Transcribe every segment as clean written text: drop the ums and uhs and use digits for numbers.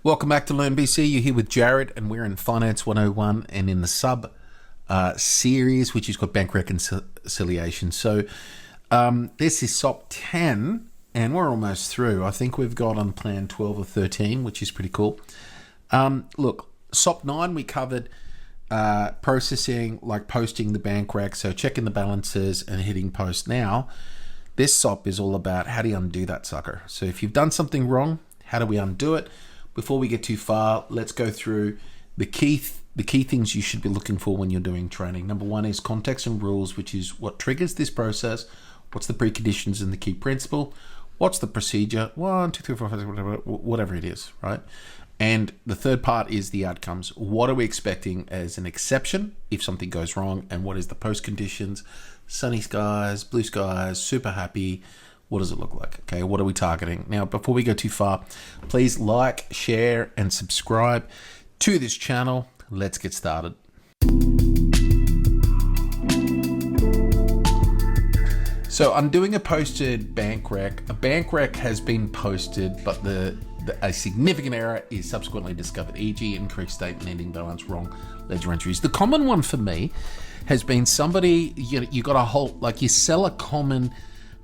Welcome back to LearnBC. You're here with Jared, and we're in Finance 101 and in the sub series, which is called Bank Reconciliation. So this is SOP-10, and we're almost through. I think we've got on plan 12 or 13, which is pretty cool. Look, SOP-9, we covered processing, like posting the bank rec, so checking the balances and hitting post. Now, this SOP is all about how do you undo that sucker. So if you've done something wrong, how do we undo it? Before we get too far, let's go through the key things you should be looking for when you're doing training. Number one is context and rules, which is what triggers this process, what's the preconditions and the key principle, what's the procedure, 1, 2, 3, 4, 5, 6, whatever it is, right? And the third part is the outcomes. What are we expecting as an exception if something goes wrong, and what is the post conditions? Sunny skies, blue skies, super happy. What does it look like? Okay, what are we targeting? Now, before we go too far, please like, share, and subscribe to this channel. Let's get started. So undoing a posted bank rec. A bank rec has been posted, but a significant error is subsequently discovered, e.g. incorrect statement, ending balance, wrong ledger entries. The common one for me has been somebody, you got a whole, like you sell a common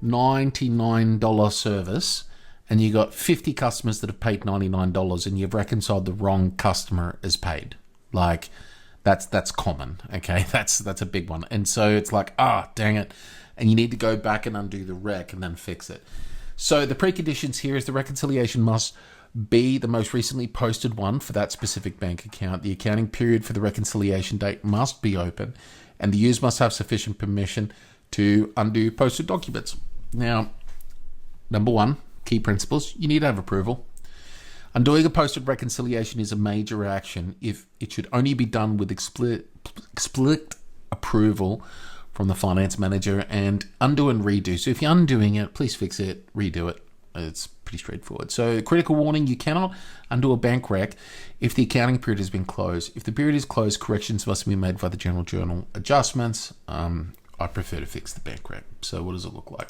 $99 service and you got 50 customers that have paid $99 and you've reconciled the wrong customer as paid. Like that's common. Okay. That's a big one. And so it's like, dang it. And you need to go back and undo the rec and then fix it. So the preconditions here is the reconciliation must be the most recently posted one for that specific bank account. The accounting period for the reconciliation date must be open, and the user must have sufficient permission to undo posted documents. Now, number one, key principles, you need to have approval. Undoing a posted reconciliation is a major action if it should only be done with explicit approval from the finance manager, and undo and redo. So if you're undoing it, please fix it, redo it. It's pretty straightforward. So critical warning, you cannot undo a bank rec if the accounting period has been closed. If the period is closed, corrections must be made by the general journal adjustments. I prefer to fix the bank rec. So what does it look like?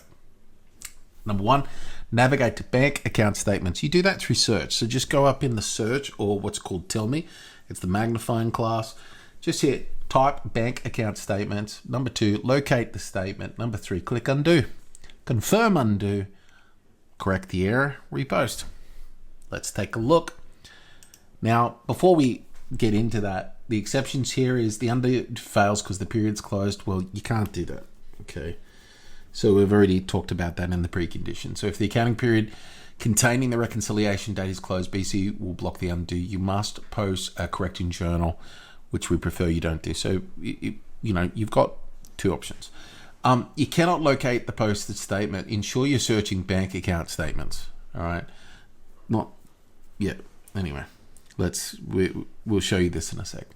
Number one, navigate to bank account statements. You do that through search. So just go up in the search, or what's called tell me. It's the magnifying class. Just hit type bank account statements. Number two, locate the statement. Number three, click undo. Confirm undo. Correct the error, repost. Let's take a look. Now, before we get into that, the exceptions here is the undo fails because the period's closed. Well, you can't do that. Okay. So we've already talked about that in the precondition. So if the accounting period containing the reconciliation date is closed, BC will block the undo. You must post a correcting journal, which we prefer you don't do. So, you've got two options. You cannot locate the posted statement. Ensure you're searching bank account statements. All right. Not yet. Anyway, we'll show you this in a sec.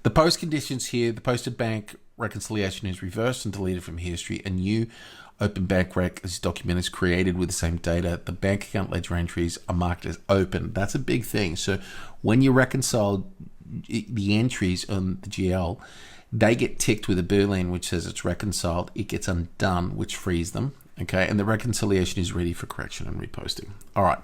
The post conditions here, the posted bank reconciliation is reversed and deleted from history. A new open bank rec as document is created with the same data. The bank account ledger entries are marked as open. That's a big thing. So when you reconcile the entries on the GL, they get ticked with a boolean which says it's reconciled. It gets undone, which frees them. Okay, and the reconciliation is ready for correction and reposting. All right,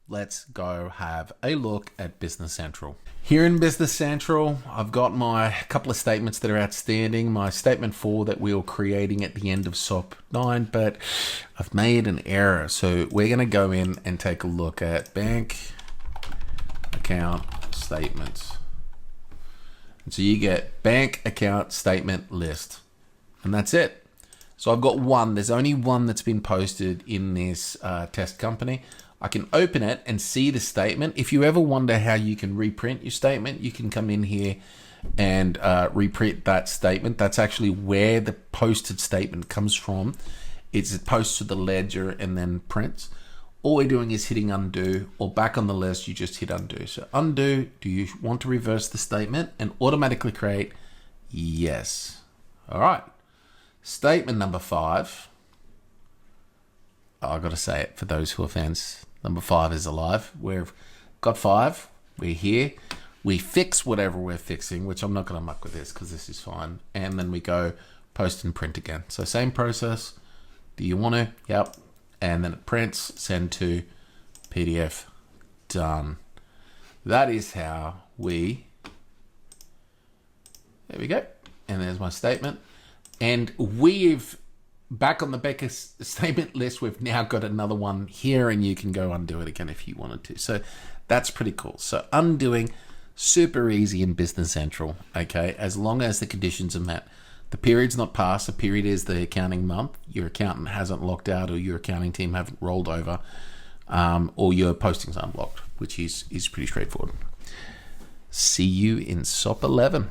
let's go have a look at Business Central. Here in Business Central, I've got my couple of statements that are outstanding. My statement 4 that we were creating at the end of SOP-9, but I've made an error. So we're going to go in and take a look at bank account statements. And so you get bank account statement list, and that's it. So I've got one. There's only one that's been posted in this test company. I can open it and see the statement. If you ever wonder how you can reprint your statement, you can come in here and reprint that statement. That's actually where the posted statement comes from. It's posts to the ledger and then prints. All we're doing is hitting undo, or back on the list, you just hit undo. So undo, do you want to reverse the statement and automatically create? Yes. All right. Statement number 5. I've got to say it for those who are fans. Number 5 is alive. We've got 5. We're here. We fix whatever we're fixing, which I'm not going to muck with this because this is fine. And then we go post and print again. So same process. Do you want to? Yep. And then it prints, send to PDF, done. That is how we, there we go. And there's my statement. And we've, back on the Becker statement list, we've now got another one here, and you can go undo it again if you wanted to. So that's pretty cool. So undoing, super easy in Business Central, okay? As long as the conditions are met. The period's not passed. The period is the accounting month. Your accountant hasn't locked out, or your accounting team haven't rolled over, or your postings aren't blocked, which is pretty straightforward. See you in SOP 11.